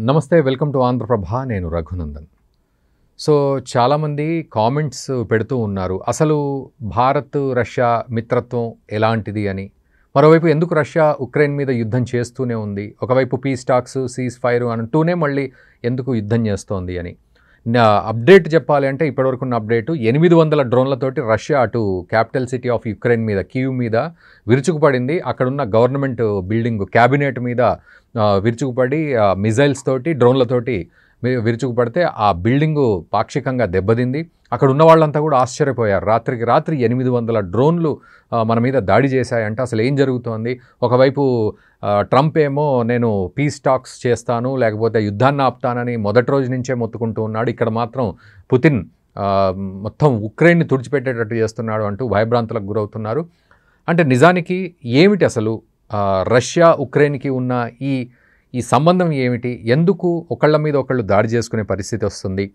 నమస్తే, welcome to Andhraprabha. నేను Raghunandan. So చాలామంది కామెంట్స్ పెడుతూ ఉన్నారు, అసలు భారత్ రష్యా మిత్రత్వం ఎలాంటిది అని. మరోవైపు ఎందుకు రష్యా ఉక్రెయిన్ మీద యుద్ధం చేస్తూనే ఉంది, ఒకవైపు పీస్ టాక్స్ సీజ్ ఫైర్ అంటూనే మళ్ళీ ఎందుకు యుద్ధం చేస్తోంది అని. అప్డేట్ చెప్పాలి అంటే ఇప్పటివరకు ఉన్న అప్డేటు 800 డ్రోన్లతోటి రష్యా అటు క్యాపిటల్ సిటీ ఆఫ్ యుక్రెయిన్ మీద కీవ్ మీద విరుచుకుపడింది. అక్కడున్న గవర్నమెంట్ బిల్డింగ్ క్యాబినెట్ మీద విరుచుకుపడి మిజైల్స్ తోటి డ్రోన్లతోటి విరుచుకుపడితే ఆ బిల్డింగు పాక్షికంగా దెబ్బతింది. అక్కడ ఉన్న వాళ్ళంతా కూడా ఆశ్చర్యపోయారు. రాత్రికి రాత్రి 800 డ్రోన్లు మన మీద దాడి చేశాయంటే అసలు ఏం జరుగుతోంది. ఒకవైపు ట్రంప్ ఏమో నేను పీస్ టాక్స్ చేస్తాను లేకపోతే యుద్ధాన్ని ఆపుతానని మొదటి రోజు నుంచే మొత్తుకుంటూ ఉన్నాడు. ఇక్కడ మాత్రం పుతిన్ మొత్తం ఉక్రెయిన్ని తుడిచిపెట్టేటట్టు చేస్తున్నాడు అంటూ భయభ్రాంతులకు గురవుతున్నారు. అంటే నిజానికి ఏమిటి అసలు రష్యా ఉక్రెయిన్కి ఉన్న ఈ సంబంధం ఏమిటి, ఎందుకు ఒకళ్ళ మీద ఒకళ్ళు దాడి చేసుకునే పరిస్థితి వస్తుంది.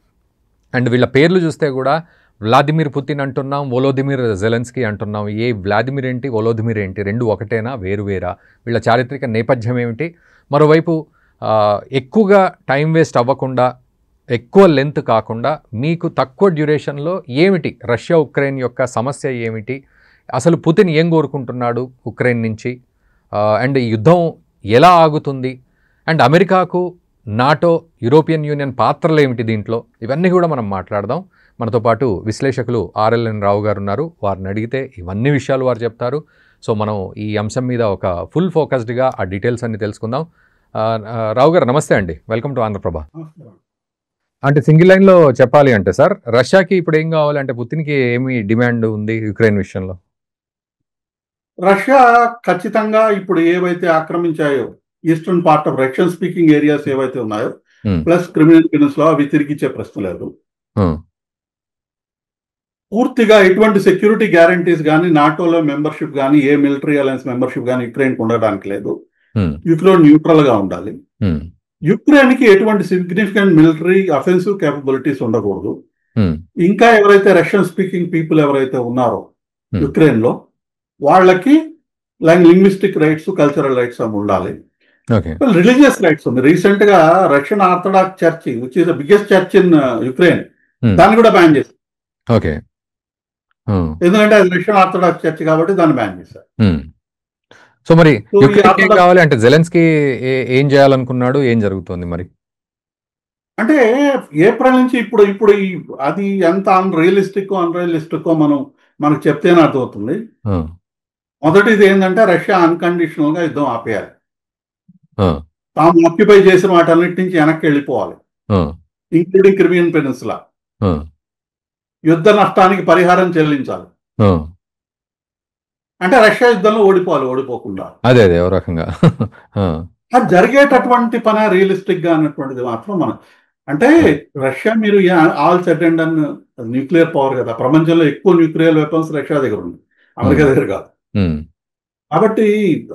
అండ్ వీళ్ళ పేర్లు చూస్తే కూడా వ్లాదిమిర్ పుతిన్ అంటున్నాం, వోలోదిమిర్ జెలెన్స్కీ అంటున్నాం. ఏ వ్లాదిమిర్ ఏంటి, వోలోదిమిర్ ఏంటి, రెండు ఒకటేనా, వేరువేరా? వీళ్ళ చారిత్రక నేపథ్యం ఏమిటి? మరోవైపు ఎక్కువగా టైం వేస్ట్ అవ్వకుండా, ఎక్కువ లెంత్ కాకుండా మీకు తక్కువ డ్యూరేషన్లో ఏమిటి రష్యా ఉక్రెయిన్ యొక్క సమస్య ఏమిటి, అసలు పుతిన్ ఏం కోరుకుంటున్నాడు ఉక్రెయిన్ నుంచి, అండ్ ఈ యుద్ధం ఎలా ఆగుతుంది, అండ్ అమెరికాకు నాటో యూరోపియన్ యూనియన్ పాత్రలు ఏమిటి దీంట్లో, ఇవన్నీ కూడా మనం మాట్లాడదాం. మనతో పాటు విశ్లేషకులు ఆర్ఎల్ఎన్ రావు గారు ఉన్నారు. వారిని అడిగితే ఇవన్నీ విషయాలు వారు చెప్తారు. సో మనం ఈ అంశం మీద ఒక ఫుల్ ఫోకస్డ్గా ఆ డీటెయిల్స్ అన్ని తెలుసుకుందాం. రావు గారు నమస్తే అండి, వెల్కమ్ టు ఆంధ్రప్రభ. అంటే సింగిల్ లైన్లో చెప్పాలి అంటే సార్, రష్యాకి ఇప్పుడు ఏం కావాలంటే పుతిన్కి ఏమి డిమాండ్ ఉంది యుక్రెయిన్ విషయంలో? రష్యా ఖచ్చితంగా ఇప్పుడు ఏవైతే ఆక్రమించాయో eastern part of Russian speaking areas ఏవైతే ఉన్నాయో ప్లస్ క్రిమినల్ పెనిన్సులా అవి తిరిగిచ్చే ప్రశ్న లేదు. పూర్తిగా ఎటువంటి సెక్యూరిటీ గ్యారంటీస్ కానీ, నాటోలో మెంబర్షిప్ కానీ, ఏ మిలిటరీ అలయన్స్ మెంబర్షిప్ కానీ యుక్రెయిన్కి ఉండడానికి లేదు. యుక్రెయిన్ న్యూట్రల్ గా ఉండాలి. యుక్రెయిన్ కి ఎటువంటి సిగ్నిఫికెంట్ మిలిటరీ అఫెన్సివ్ కేపబిలిటీస్ ఉండకూడదు. ఇంకా ఎవరైతే రష్యన్ స్పీకింగ్ పీపుల్ ఎవరైతే ఉన్నారో యుక్రెయిన్ లో వాళ్ళకి లింగ్విస్టిక్ రైట్స్, కల్చరల్ రైట్స్ అవి ఉండాలి. రిలీజియస్ రైట్స్ ఉంది. రీసెంట్ గా Russian orthodox church which is the biggest church in Ukraine దాన్ని కూడా బ్యాన్ చేశారు. ఎందుకంటే అది రష్యన్ ఆర్థడాక్స్ చర్చ్ కాబట్టి దాన్ని బ్యాన్ చేశారు. సో మరి ఏం కావాలి అంటే జెలెన్స్కీ ఏం చేయాలనుకున్నాడు, ఏం జరుగుతుంది మరి? అంటే ఏప్రిల్ నుంచి ఇప్పుడు అది ఎంత అన్రియలిస్టిక్ మనకు చెప్తేనే అర్థమవుతుంది. మొదటిది ఏంటంటే రష్యా అన్కండిషనల్ గా యుద్ధం ఆపేయాలి. తాము ఆక్యుపై చేసిన వాటన్నిటి నుంచి వెనక్కి వెళ్ళిపోవాలి, ఇంక్లూడింగ్ క్రిమియన్ పెనిన్సులా. యుద్ధ నష్టానికి పరిహారం చెల్లించాలి. అంటే రష్యా యుద్ధంలో ఓడిపోకుండా అదే ఓ రకంగా అది జరిగేటటువంటి పని రియలిస్టిక్ గా అన్నటువంటిది మాత్రం మనం. అంటే రష్యా మీరు all set and done nuclear power కదా, ప్రపంచంలో ఎక్కువ న్యూక్లియర్ వెపన్స్ రష్యా దగ్గర ఉంది, అమెరికా దగ్గర కాదు. కాబట్టి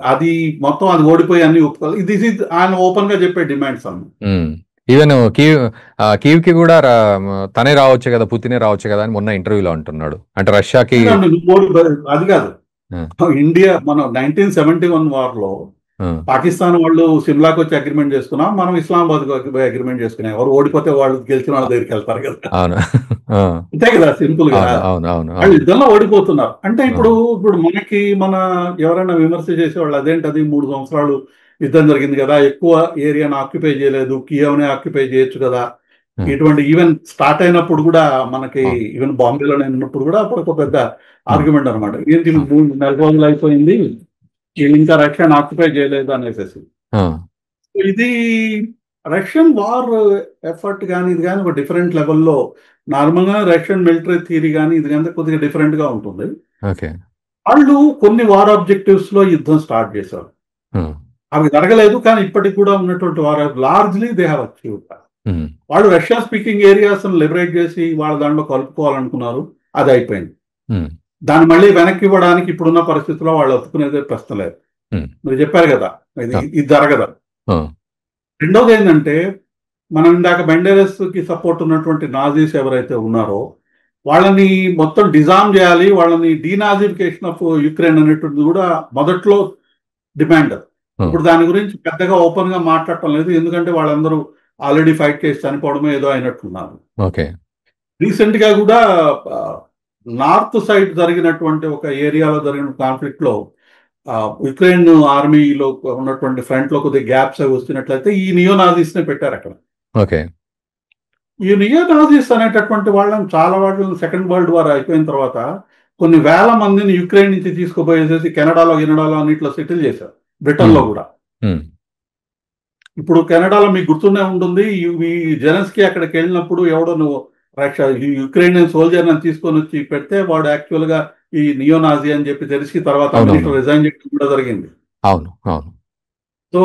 అది మొత్తం అది ఓడిపోయి అన్ని ఒప్పుకోవాలి. ఇది ఆయన ఓపెన్ గా చెప్పే డిమాండ్స్ అన్న. ఈవెన్ కీవ్ కి కూడా తనే రావచ్చు కదా, పుతినే రావచ్చు కదా అని మొన్న ఇంటర్వ్యూలో అంటున్నాడు. అంటే రష్యాకి అది కాదు, ఇండియా మనం 1971 వార్ లో పాకిస్తాన్ వాళ్ళు సిమ్లాకి వచ్చి అగ్రిమెంట్ చేసుకున్నాం, మనం ఇస్లామాబాద్ పోయి అగ్రిమెంట్ చేసుకున్నాం. ఎవరు ఓడిపోతే వాళ్ళు గెలిచిన వాళ్ళ దగ్గరికి వెళ్తారు కదా, అంతే కదా, సింపుల్ గా. వాళ్ళు యుద్ధంలో ఓడిపోతున్నారు. అంటే ఇప్పుడు మన ఎవరైనా విమర్శ చేసేవాళ్ళు అదేంటది 3 సంవత్సరాలు యుద్ధం జరిగింది కదా, ఎక్కువ ఏరియాను ఆక్యుపై చేయలేదు, కియవ్నే ఆక్యుపై చేయొచ్చు కదా, ఇటువంటి ఈవెన్ స్టార్ట్ అయినప్పుడు కూడా మనకి ఈవెన్ బాంబేలో ఉన్నప్పుడు కూడా అప్పుడు ఒక పెద్ద ఆర్గ్యుమెంట్ అనమాట, ఏంటి 3 రోజులు అయిపోయింది ఇంకా రష్యాను ఆక్యుపై చేయలేదు అనేసి. ఇది రష్యన్ వార్ ఎఫర్ట్ కానీ ఇది కానీ ఒక డిఫరెంట్ లెవెల్లో, నార్మల్ గా రష్యన్ మిలిటరీ థియరీ కానీ ఇది కానీ కొద్దిగా డిఫరెంట్ గా ఉంటుంది. వాళ్ళు కొన్ని వార్ ఆబ్జెక్టివ్స్ లో యుద్ధం స్టార్ట్ చేశారు, అవి జరగలేదు. కానీ ఇప్పటికి కూడా ఉన్నటువంటి war largely they have achieved. వాళ్ళు రష్యా స్పీకింగ్ ఏరియాస్ లిబరేట్ చేసి వాళ్ళ దాంట్లో కలుపుకోవాలనుకున్నారు, అది అయిపోయింది. దాన్ని మళ్ళీ వెనక్కి ఇవ్వడానికి ఇప్పుడున్న పరిస్థితుల్లో వాళ్ళు ఒప్పుకునేది ప్రశ్న లేదు. మీరు చెప్పారు కదా ఇది జరగదు. రెండోది ఏంటంటే మనం ఇందాక బెండెరస్ కి సపోర్ట్ ఉన్నటువంటి నాజీస్ ఎవరైతే ఉన్నారో వాళ్ళని మొత్తం డిజామ్ చేయాలి, వాళ్ళని డీనాజిఫికేషన్ ఆఫ్ యుక్రెయిన్ అనేటువంటిది కూడా మొదట్లో డిమాండ్. ఇప్పుడు దాని గురించి పెద్దగా ఓపెన్ గా మాట్లాడటం లేదు, ఎందుకంటే వాళ్ళందరూ ఆల్రెడీ ఫైట్ చేసి చనిపోవడమో ఏదో అయినట్టున్నారు. ఓకే. రీసెంట్ గా కూడా నార్త్ సైడ్ జరిగినటువంటి ఒక ఏరియాలో జరిగిన కాన్ఫ్లిక్ట్ లో యుక్రెయిన్ ఆర్మీలో ఉన్నటువంటి ఫ్రంట్ లో కొద్దిగా గ్యాప్స్ అవి వస్తున్నట్లయితే ఈ నియోనాజీస్ ని పెట్టారు అక్కడ. ఓకే. ఈ నియోనాజీస్ అనేటటువంటి వాళ్ళని చాలా వాళ్ళు సెకండ్ వరల్డ్ వార్ అయిపోయిన తర్వాత కొన్ని వేల మందిని యుక్రెయిన్ నుంచి తీసుకుపోయేసేసి కెనడాలో అన్నిట్లో సెటిల్ చేశారు, బ్రిటన్ లో కూడా. ఇప్పుడు కెనడాలో మీకు గుర్తునే ఉంటుంది, ఈ జెలెన్స్కీ అక్కడికి వెళ్ళినప్పుడు ఎవడో నువ్వు యుక్రెయినియన్ సోల్జర్ అని తీసుకొని వచ్చి పెడితే వాడు యాక్చువల్ గా ఈ నియోనాజీ అని చెప్పి తెలిసి తర్వాత మినిస్టర్ రిజైన్ చేయడం కూడా జరిగింది. అవును అవును. సో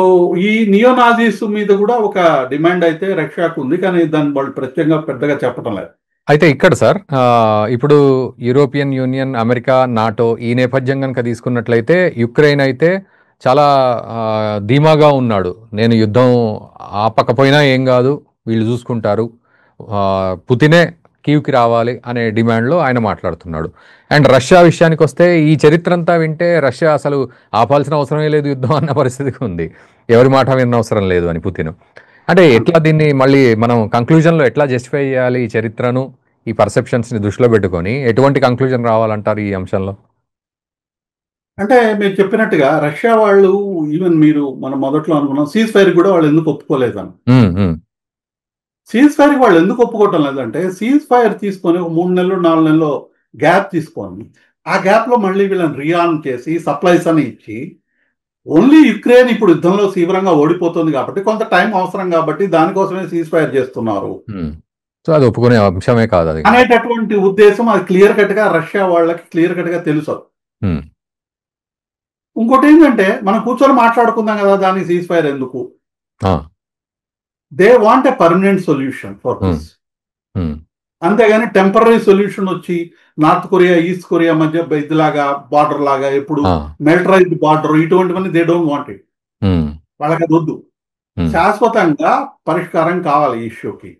ఈ నియోనాజీస్ మీద కూడా ఒక డిమాండ్ అయితే రష్యాకు ఉంది, కానీ దాన్ని వాళ్ళు ప్రత్యేకంగా పెద్దగా చెప్పడం లేదు. అయితే ఇక్కడ సార్ ఇప్పుడు యూరోపియన్ యూనియన్, అమెరికా, నాటో ఈ నేపథ్యం కనుక తీసుకున్నట్లయితే యుక్రెయిన్ అయితే చాలా ధీమాగా ఉన్నాడు. నేను యుద్ధం ఆపకపోయినా ఏం కాదు, వీళ్ళు చూసుకుంటారు, పుతినే కీవ్కి రావాలి అనే డిమాండ్లో ఆయన మాట్లాడుతున్నాడు. అండ్ రష్యా విషయానికి వస్తే ఈ చరిత్ర అంతా వింటే రష్యా అసలు ఆపాల్సిన అవసరమే లేదు యుద్ధం అన్న పరిస్థితికి ఉంది, ఎవరి మాట వినవసరం లేదు అని పుతిన్. అంటే ఎట్లా దీన్ని మళ్ళీ మనం కంక్లూజన్లో ఎట్లా జస్టిఫై చేయాలి ఈ చరిత్రను, ఈ పర్సెప్షన్స్ని దృష్టిలో పెట్టుకొని ఎటువంటి కంక్లూజన్ రావాలంటారు ఈ అంశంలో? అంటే మీరు చెప్పినట్టుగా రష్యా వాళ్ళు ఈవెన్ మీరు మనం మొదట్లో అనుకున్నాం సీజ్ ఫైర్ కూడా వాళ్ళు ఎందుకు ఒప్పుకోలేదని. సీజ్ ఫైర్ వాళ్ళు ఎందుకు ఒప్పుకోవటం లేదంటే సీజ్ ఫైర్ తీసుకొని 3 నెలలు 4 నెలలు గ్యాప్ తీసుకొని ఆ గ్యాప్ లో మళ్ళీ వీళ్ళని రియాన్ చేసి సప్లైస్ అని ఇచ్చి ఓన్లీ యుక్రెయిన్ ఇప్పుడు యుద్ధంలో తీవ్రంగా ఓడిపోతుంది కాబట్టి కొంత టైం అవసరం కాబట్టి దానికోసమే సీజ్ ఫైర్ చేస్తున్నారు, సో అది ఒప్పుకునే అంశమే కాదు అది అనేటటువంటి ఉద్దేశం అది క్లియర్ కట్ గా రష్యా వాళ్ళకి క్లియర్ కట్ గా తెలుసు. ఇంకోటి ఏంటంటే మనం కూర్చొని మాట్లాడుకుందాం కదా దానికి సీజ్ ఫైర్ ఎందుకు, they want a permanent solution for this. అంతేగాని టెంపరీ సొల్యూషన్ వచ్చి నార్త్ కొరియా ఈస్ట్ కొరియా మధ్య ఇదిలాగా బార్డర్ లాగా ఎప్పుడు మిలిటరైజ్డ్ బార్డర్ ఇటువంటివన్నీ దే డోంట్ వాంట్ ఇట్, వాళ్ళకి అది వద్దు. శాశ్వతంగా పరిష్కారం కావాలి ఈ ఇష్యూకి.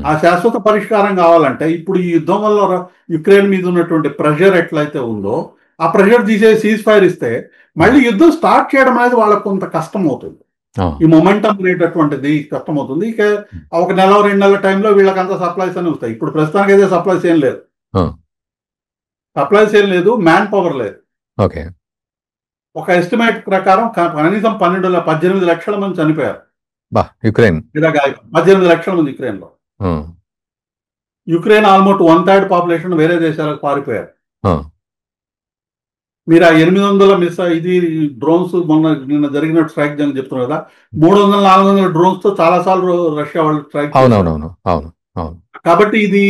ఆ శాశ్వత పరిష్కారం కావాలంటే ఇప్పుడు ఈ యుద్ధం వల్ల యుక్రెయిన్ మీద ఉన్నటువంటి ప్రెషర్ ఎట్లయితే ఉందో ఆ ప్రెషర్ తీసే సీజ్ ఫైర్ ఇస్తే మళ్ళీ యుద్ధం స్టార్ట్ చేయడం అనేది వాళ్ళకు కొంత కష్టం అవుతుంది, ఈ మొమెంటం అనేటటువంటిది కష్టం అవుతుంది. ఇక 1 నెల 2 నెలల టైంలో వీళ్ళకంతా సప్లైస్ అని వస్తాయి. ఇప్పుడు ప్రస్తుతానికి అయితే సప్లైస్ ఏం లేదు, మ్యాన్ పవర్ లేదు. ఒక ఎస్టిమేట్ ప్రకారం కనీసం 18 లక్షల మంది చనిపోయారు యుక్రెయిన్, 18 లక్షల మంది యుక్రెయిన్ లో. యుక్రెయిన్ ఆల్మోస్ట్ 1/3 పాపులేషన్ వేరే దేశాలకు పారిపోయారు. మీరు ఆ 800 ఇది డ్రోన్స్ నిన్న జరిగిన స్ట్రైక్ అని చెప్తున్నారు కదా, 300-400 డ్రోన్స్ తో చాలా సార్లు రష్యా వాళ్ళు స్ట్రైక్. కాబట్టి ఇది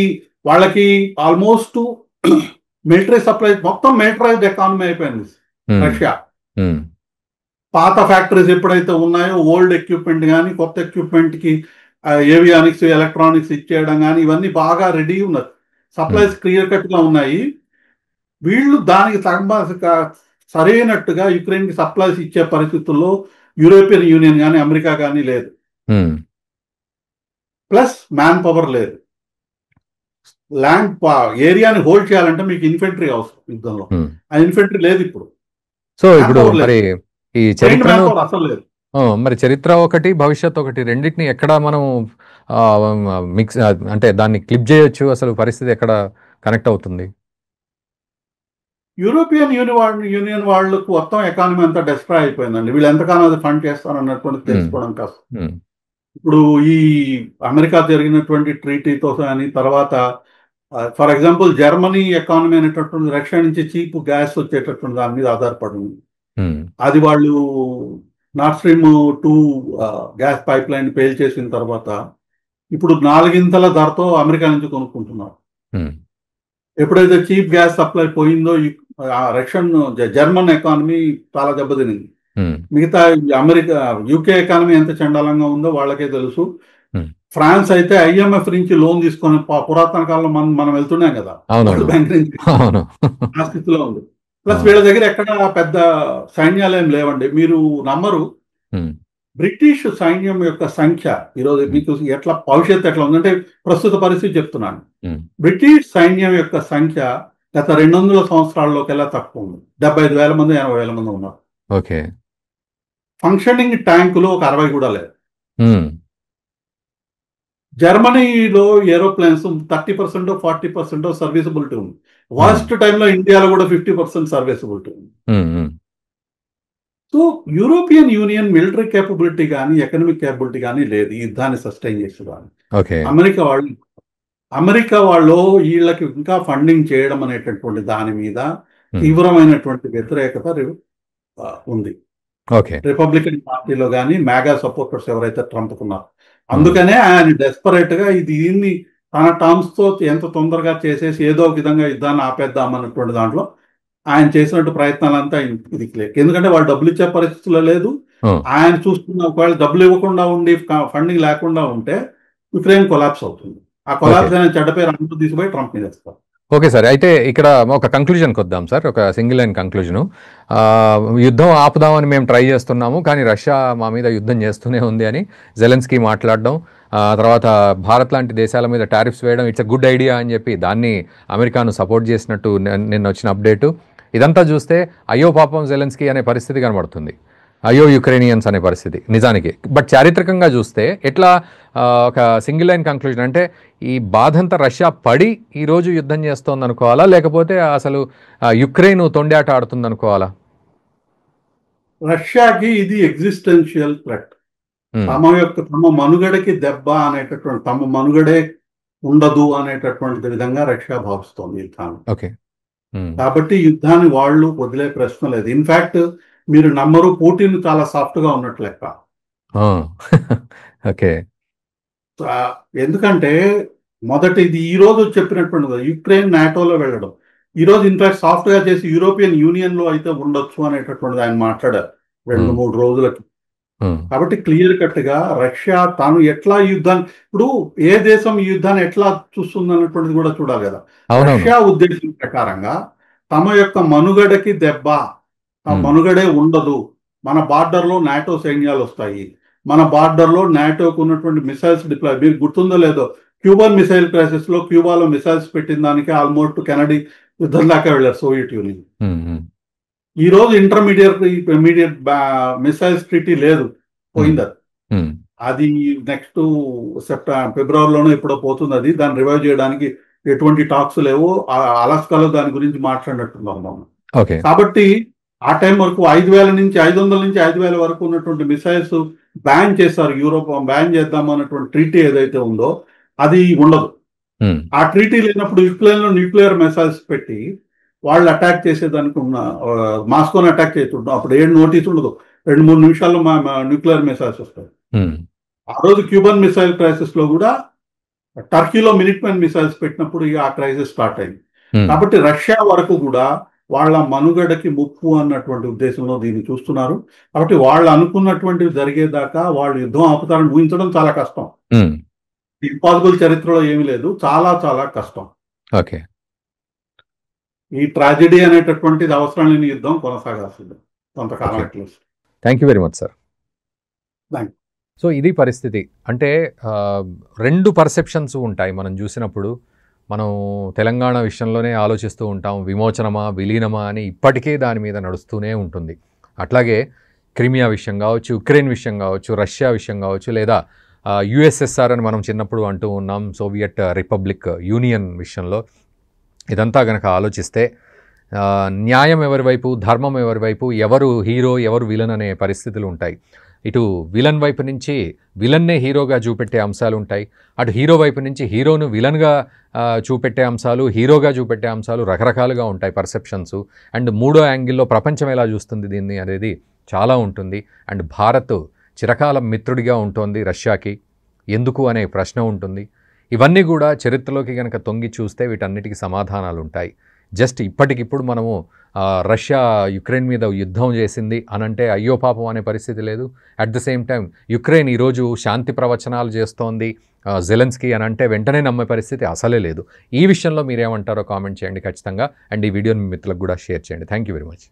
వాళ్ళకి ఆల్మోస్ట్ మిలిటరీ సప్లై మొత్తం మిలిటరైజ్డ్ ఎకానమీ అయిపోయింది రష్యా. పాత ఫ్యాక్టరీస్ ఎప్పుడైతే ఉన్నాయో ఓల్డ్ ఎక్విప్మెంట్ కానీ కొత్త ఎక్విప్మెంట్ కి ఏవియానిక్స్ ఎలక్ట్రానిక్స్ ఇచ్చేయడం కానీ ఇవన్నీ బాగా రెడీ ఉన్నారు, సప్లైస్ క్లియర్ కట్ గా ఉన్నాయి. వీళ్ళు దానికి సరైనట్టుగా యుక్రెయిన్ కి సప్లైస్ ఇచ్చే పరిస్థితుల్లో యూరోపియన్ యూనియన్ కానీ అమెరికా కానీ లేదు, ప్లస్ మ్యాన్ పవర్ లేదు. ల్యాండ్ ఏరియాని హోల్డ్ చేయాలంటే మీకు ఇన్ఫెంట్రీ అవసరం యుద్ధంలో, ఆ ఇన్ఫెంట్రీ లేదు ఇప్పుడు. సో ఇప్పుడు మరి ఈ చరిత్ర అసలు లేదు. మరి చరిత్ర ఒకటి భవిష్యత్ ఒకటి రెండింటిని ఎక్కడ మనం మిక్స్ అంటే దాన్ని క్లిప్ చేయొచ్చు, అసలు పరిస్థితి ఎక్కడ కనెక్ట్ అవుతుంది? యూరోపియన్ యూనియన్ వాళ్ళకు మొత్తం ఎకానమీ అంతా డిస్ట్రాయ్ అయిపోయిందండి, వీళ్ళు ఎంతకాలం అది ఫండ్ చేస్తారు అన్నటువంటి తెలుసుకోవడం కష్టం. ఇప్పుడు ఈ అమెరికా జరిగినటువంటి ట్రీటీతో అని తర్వాత ఫర్ ఎగ్జాంపుల్ జర్మనీ ఎకానమీ అనేటటువంటి రష్యా నుంచి చీప్ గ్యాస్ వచ్చేటటువంటి దాని మీద ఆధారపడి ఉంది. అది వాళ్ళు north stream 2 gas pipe line pale చేసిన తర్వాత ఇప్పుడు 4 ధరతో అమెరికా నుంచి కొనుక్కుంటున్నారు. ఎప్పుడైతే చీప్ గ్యాస్ సప్లై పోయిందో జర్మన్ ఎకానమీ చాలా దెబ్బతినింది. మిగతా యూకే ఎకానమీ ఎంత చండాలంగా ఉందో వాళ్ళకే తెలుసు. ఫ్రాన్స్ అయితే IMF నుంచి లోన్ తీసుకొని పురాతన కాలంలో మనం వెళ్తున్నాం కదా బ్యాంక్ నుంచి, ఆ స్థితిలో ఉంది. ప్లస్ వీళ్ళ దగ్గర ఎక్కడ పెద్ద సైన్యాలు ఏం లేవండి. మీరు నమ్మరు, బ్రిటిష్ సైన్యం యొక్క సంఖ్య ఈరోజు మీకు ఎట్లా భవిష్యత్తు ఎట్లా ఉందంటే ప్రస్తుత పరిస్థితి చెప్తున్నాను. బ్రిటిష్ సైన్యం యొక్క సంఖ్య గత 200 సంవత్సరాల్లోకెల్లా తక్కువ ఉంది. 75,000 మంది 80,000 మంది ఉన్నారు. ఫంక్షనింగ్ ట్యాంకులు ఒక 60 కూడా లేదు. జర్మనీలో ఏరోప్లేన్స్ 30% 40% సర్వీసబిలిటీ ఉంది. వర్స్ట్ టైంలో ఇండియాలో కూడా 50% సర్వీసబిలిటీ ఉంది. So European union military capability కానీ ఎకనామిక్ కేపబిలిటీ కానీ లేదు ఈ యుద్ధాన్ని సస్టైన్ చేసేదాన్ని. అమెరికా వాళ్ళు వీళ్ళకి ఇంకా ఫండింగ్ చేయడం అనేటటువంటి దాని మీద తీవ్రమైనటువంటి వ్యతిరేకత ఉంది. రిపబ్లికన్ పార్టీలో కానీ మ్యాగా సపోర్టర్స్ ఎవరైతే ట్రంప్ ఉన్నారు, అందుకనే ఆయన డెస్పరేట్ గా దీన్ని తన టర్మ్స్ తో ఎంత తొందరగా చేసేసి ఏదో ఒక విధంగా యుద్ధాన్ని ఆపేద్దాం అన్నటువంటి దాంట్లో ఆయన చేసినట్టు ప్రయత్నాలంతా ఇది లేదు. ఎందుకంటే వాళ్ళు డబ్బులు ఇచ్చే పరిస్థితుల్లో లేదు. ఆయన చూస్తున్న ఒకవేళ డబ్బులు ఇవ్వకుండా ఉండి ఫండింగ్ లేకుండా ఉంటే యుక్రెయిన్ కొలాప్స్ అవుతుంది. ఆ కొలాప్స్ అయిన చెడ్డ పేరు అందరూ తీసుకుపోయి ట్రంప్ మీద వేస్తారు. ఓకే సార్, అయితే ఇక్కడ ఒక కంక్లూజన్కి వద్దాం సార్, ఒక సింగిల్ లైన్ కంక్లూజను. యుద్ధం ఆపుదామని మేము ట్రై చేస్తున్నాము, కానీ రష్యా మా మీద యుద్ధం చేస్తూనే ఉంది అని జెలెన్స్కీ మాట్లాడడం, తర్వాత భారత్ లాంటి దేశాల మీద టారిఫ్స్ వేయడం ఇట్స్ ఎ గుడ్ ఐడియా అని చెప్పి దాన్ని అమెరికాను సపోర్ట్ చేసినట్టు నిన్న వచ్చిన అప్డేటు. ఇదంతా చూస్తే అయ్యో పాపం జెలెన్స్కీ అనే పరిస్థితి కనబడుతుంది, అయ్యో యుక్రెయినియన్స్ అనే పరిస్థితి నిజానికి. బట్ చారిత్రకంగా చూస్తే ఎట్లా ఒక సింగిల్ లైన్ కంక్లూజన్ అంటే ఈ బాధంతా రష్యా పడి ఈరోజు యుద్ధం చేస్తోంది అనుకోవాలా, లేకపోతే అసలు యుక్రెయిన్ తొండాట ఆడుతుంది అనుకోవాలా? రష్యాకి ఇది ఎగ్జిస్టెన్షియల్ థ్రెట్. తమ మనుగడకి దెబ్బ అనేటటువంటి, తమ మనుగడే ఉండదు అనేటటువంటి విధంగా రష్యా భావిస్తోంది యుద్ధాన్ని. కాబట్టి యుద్ధాన్ని వాళ్ళు వదిలే ప్రశ్న లేదు. ఇన్ఫాక్ట్ మీరు నమ్మరు, పుటిన్ చాలా సాఫ్ట్ గా ఉన్నట్లు లెక్క. ఎందుకంటే మొదటిది ఈ రోజు చెప్పినటువంటి యుక్రెయిన్ నాటోలో వెళ్ళడం, ఈ రోజు ఇన్ఫాక్ట్ సాఫ్ట్ గా చేసి యూరోపియన్ యూనియన్ లో అయితే ఉండొచ్చు అనేటటువంటిది ఆయన మాట్లాడారు 2-3 రోజులకి. కాబట్టి క్లియర్ కట్ గా రష్యా తాను ఎట్లా యుద్ధాన్ని, ఇప్పుడు ఏ దేశం ఈ యుద్ధాన్ని ఎట్లా చూస్తుంది అన్నటువంటిది కూడా చూడాలి కదా. రష్యా ఉద్దేశం ప్రకారంగా తమ యొక్క మనుగడకి దెబ్బ, మనుగడే ఉండదు, మన బార్డర్ లో నాటో సైన్యాలు వస్తాయి, మన బార్డర్ లో నాటోకు ఉన్నటువంటి మిసైల్స్ డిప్లాయ్, మీరు గుర్తుందో లేదో క్యూబన్ మిసైల్ క్రైసిస్ లో క్యూబాలో మిసైల్స్ పెట్టిన దానికి ఆల్మోస్ట్ కెనడీ యుద్ధం దాకా వెళ్ళారు సోవియట్ యూనియన్. ఈ రోజు ఇమీడియట్ మిసైల్స్ ట్రీటీ లేదు, పోయింది. అది నెక్స్ట్ ఫిబ్రవరిలోనూ ఎప్పుడో పోతుంది. అది దాన్ని రివైవ్ చేయడానికి ఎటువంటి టాక్స్ లేవు. అలాస్కాలో దాని గురించి మాట్లాడినట్టున్నాం మనం. కాబట్టి ఆ టైం వరకు 5,000 నుంచి 500 నుంచి 5,000 వరకు ఉన్నటువంటి మిసైల్స్ బ్యాన్ చేస్తారు. యూరోప్ బ్యాన్ చేద్దాం అన్నటువంటి ట్రీటీ ఏదైతే ఉందో అది ఉండదు. ఆ ట్రీటీ లేనప్పుడు యుక్రెయిన్ లో న్యూక్లియర్ మిసైల్స్ పెట్టి వాళ్ళు అటాక్ చేసేదానికి ఉన్న, మాస్కోని అటాక్ చేస్తుంటాం, అప్పుడు ఏం నోటీస్ ఉండదు, 2-3 నిమిషాల్లో మా న్యూక్లియర్ మిసైల్స్ వస్తాయి. ఆ రోజు క్యూబన్ మిసైల్ క్రైసిస్ లో కూడా టర్కీలో మినిట్ మ్యాన్ మిసైల్స్ పెట్టినప్పుడు ఆ క్రైసిస్ స్టార్ట్ అయింది. కాబట్టి రష్యా వరకు కూడా వాళ్ళ మనుగడకి ముప్పు అన్నటువంటి ఉద్దేశంలో దీన్ని చూస్తున్నారు. కాబట్టి వాళ్ళు అనుకున్నటువంటివి జరిగేదాకా వాళ్ళు యుద్ధం ఆపుతారని ఊహించడం చాలా కష్టం. ఇంపాసిబుల్ చరిత్రలో ఏమీ లేదు, చాలా చాలా కష్టం. ఈ ట్రాజెడీ అనేటటువంటిది అవసరం లేని యుద్ధం కొనసాగాల్సింది కొంతకాలం. Thank you very much sir. So ఇది పరిస్థితి. అంటే 2 పర్సెప్షన్స్ ఉంటాయి మనం చూసినప్పుడు. మనం తెలంగాణ విషయంలోనే ఆలోచిస్తూ ఉంటాం, విమోచనమా విలీనమా అని ఇప్పటికే దాని మీద నడుస్తూనే ఉంటుంది. అట్లాగే క్రిమియా విషయం కావచ్చు, యుక్రెయిన్ విషయం కావచ్చు, రష్యా విషయం కావచ్చు, లేదా యుఎస్ఎస్ఆర్ అని మనం చిన్నప్పుడు అంటూ ఉన్నాం, సోవియట్ రిపబ్లిక్ యూనియన్ విషయంలో. ఇదంతా కనుక ఆలోచిస్తే న్యాయం ఎవరి వైపు, ధర్మం ఎవరి వైపు, ఎవరు హీరో ఎవరు విలన్ అనే పరిస్థితులు ఉంటాయి. ఇటు విలన్ వైపు నుంచి విలన్నే హీరోగా చూపెట్టే అంశాలు ఉంటాయి, అటు హీరో వైపు నుంచి హీరోను విలన్గా చూపెట్టే అంశాలు, హీరోగా చూపెట్టే అంశాలు రకరకాలుగా ఉంటాయి పర్సెప్షన్స్. అండ్ మూడో యాంగిల్లో ప్రపంచం ఎలా చూస్తుంది దీన్ని అనేది చాలా ఉంటుంది. అండ్ భారత్ చిరకాలం మిత్రుడిగా ఉంటుంది రష్యాకి, ఎందుకు అనే ప్రశ్న ఉంటుంది. ఇవన్నీ కూడా చరిత్రలోకి కనుక తొంగి చూస్తే వీటన్నిటికీ సమాధానాలు ఉంటాయి. జస్ట్ ఇప్పటికిప్పుడు మనము రష్యా యుక్రెయిన్ మీద యుద్ధం చేసింది అనంటే అయ్యో పాపం అనే పరిస్థితి లేదు. At the same time Ukraine ఈరోజు శాంతి ప్రవచనాలు చేస్తోంది జెలెన్స్కీ అని అంటే వెంటనే నమ్మే పరిస్థితి అసలే లేదు. ఈ విషయంలో మీరేమంటారో కామెంట్ చేయండి ఖచ్చితంగా. అండ్ ఈ వీడియోని మీ మిత్రులకు కూడా షేర్ చేయండి. Thank you very much.